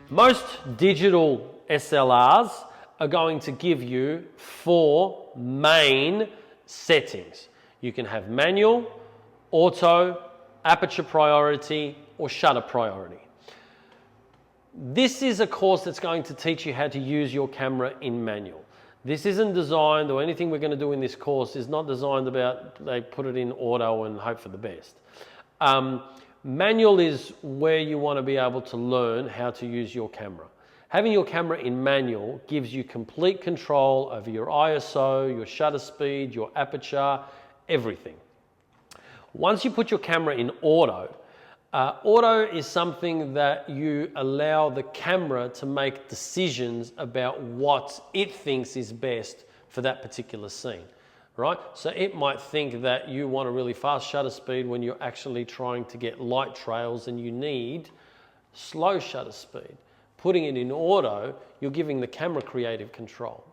Most digital SLRs are going to give you 4 main settings. You can have manual, auto, aperture priority, or shutter priority. This is a course that's going to teach you how to use your camera in manual. This isn't designed, or anything we're going to do in this course is not designed about they put it in auto and hope for the best. Manual is where you want to be able to learn how to use your camera. Having your camera in manual gives you complete control over your ISO, your shutter speed, your aperture, everything. Once you put your camera in auto, auto is something that you allow the camera to make decisions about what it thinks is best for that particular scene, right? So it might think that you want a really fast shutter speed when you're actually trying to get light trails and you need slow shutter speed. Putting it in auto, you're giving the camera creative control.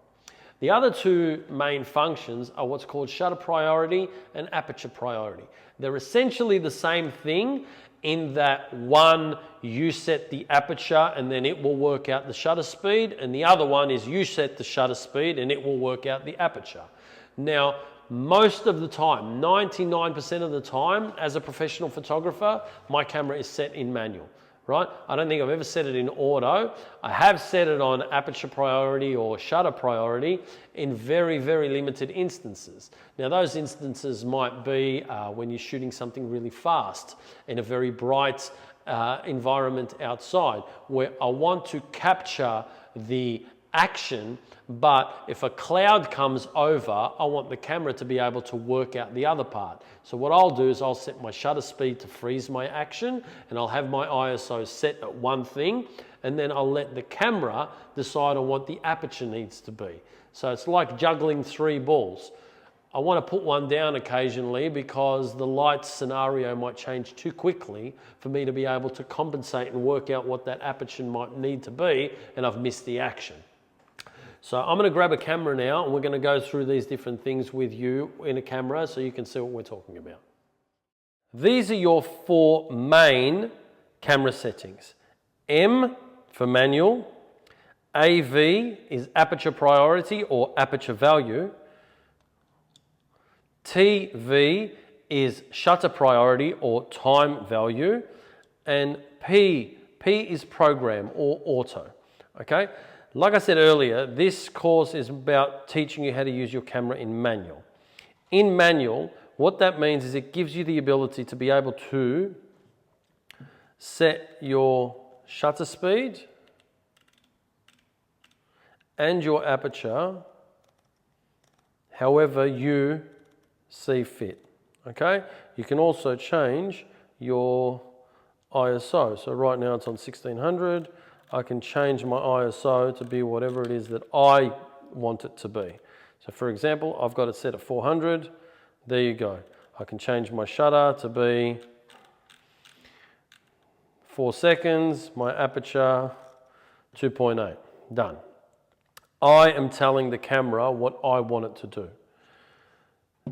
The other 2 main functions are what's called shutter priority and aperture priority. They're essentially the same thing in that one, you set the aperture and then it will work out the shutter speed, and the other one is you set the shutter speed and it will work out the aperture. Now, most of the time, 99% of the time, as a professional photographer, my camera is set in manual. Right? I don't think I've ever set it in auto. I have set it on aperture priority or shutter priority in very, very limited instances. Now those instances might be when you're shooting something really fast in a very bright environment outside, where I want to capture the action, but if a cloud comes over, I want the camera to be able to work out the other part. So what I'll do is I'll set my shutter speed to freeze my action, and I'll have my ISO set at one thing, and then I'll let the camera decide on what the aperture needs to be. So it's like juggling 3 balls. I want to put one down occasionally because the light scenario might change too quickly for me to be able to compensate and work out what that aperture might need to be, and I've missed the action. So I'm going to grab a camera now, and we're going to go through these different things with you in a camera so you can see what we're talking about. These are your 4 main camera settings. M for manual, AV is aperture priority or aperture value, TV is shutter priority or time value, and P is program or auto, okay? Like I said earlier, this course is about teaching you how to use your camera in manual. In manual, what that means is it gives you the ability to be able to set your shutter speed and your aperture however you see fit, okay? You can also change your ISO. So right now it's on 1600. I can change my ISO to be whatever it is that I want it to be. So for example, I've got it set at 400. There you go. I can change my shutter to be 4 seconds, my aperture 2.8. Done. I am telling the camera what I want it to do.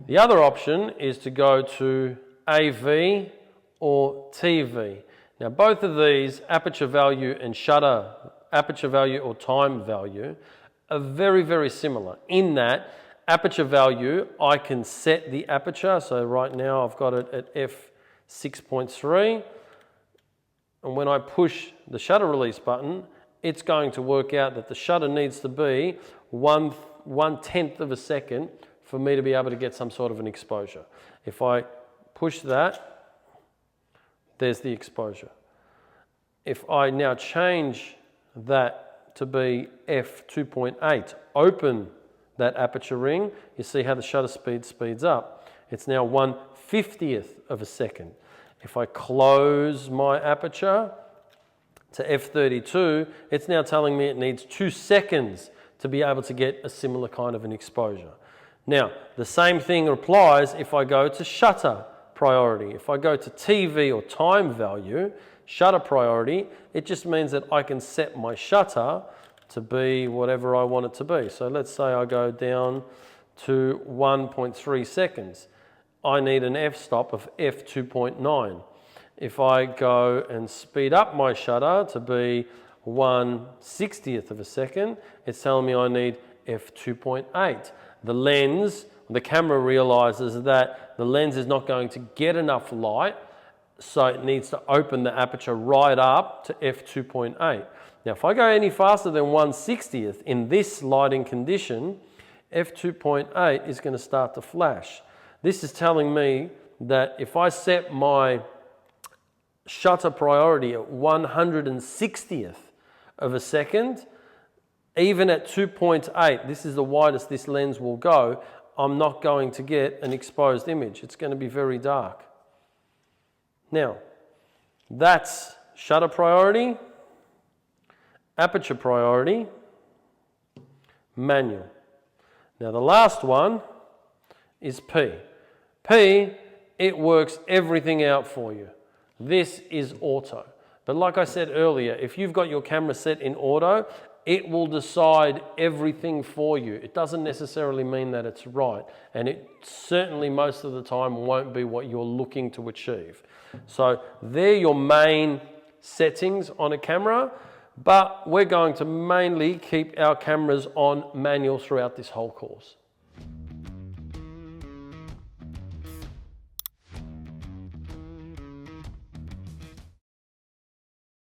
The other option is to go to AV or TV. Now both of these, aperture value and shutter, aperture value or time value, are very, very similar in that aperture value, I can set the aperture. So right now I've got it at f6.3. And when I push the shutter release button, it's going to work out that the shutter needs to be 1/10 of a second for me to be able to get some sort of an exposure. If I push that, there's the exposure. If I now change that to be f2.8, open that aperture ring, you see how the shutter speed speeds up. It's now 1/50th of a second. If I close my aperture to f32, it's now telling me it needs 2 seconds to be able to get a similar kind of an exposure. Now, the same thing applies if I go to shutter priority. If I go to TV or time value, shutter priority, it just means that I can set my shutter to be whatever I want it to be. So let's say I go down to 1.3 seconds. I need an f-stop of f2.9. If I go and speed up my shutter to be 1/60th of a second. It's telling me I need f2.8. The lens, the camera realizes that the lens is not going to get enough light, so it needs to open the aperture right up to f2.8. Now, if I go any faster than 1/60th in this lighting condition, f2.8 is going to start to flash. This is telling me that if I set my shutter priority at 1/160th of a second, even at 2.8, this is the widest this lens will go, I'm not going to get an exposed image. It's going to be very dark. Now, that's shutter priority, aperture priority, manual. Now the last one is P. P, it works everything out for you. This is auto. But like I said earlier, if you've got your camera set in auto, it will decide everything for you. It doesn't necessarily mean that it's right. And it certainly most of the time won't be what you're looking to achieve. So they're your main settings on a camera, but we're going to mainly keep our cameras on manual throughout this whole course.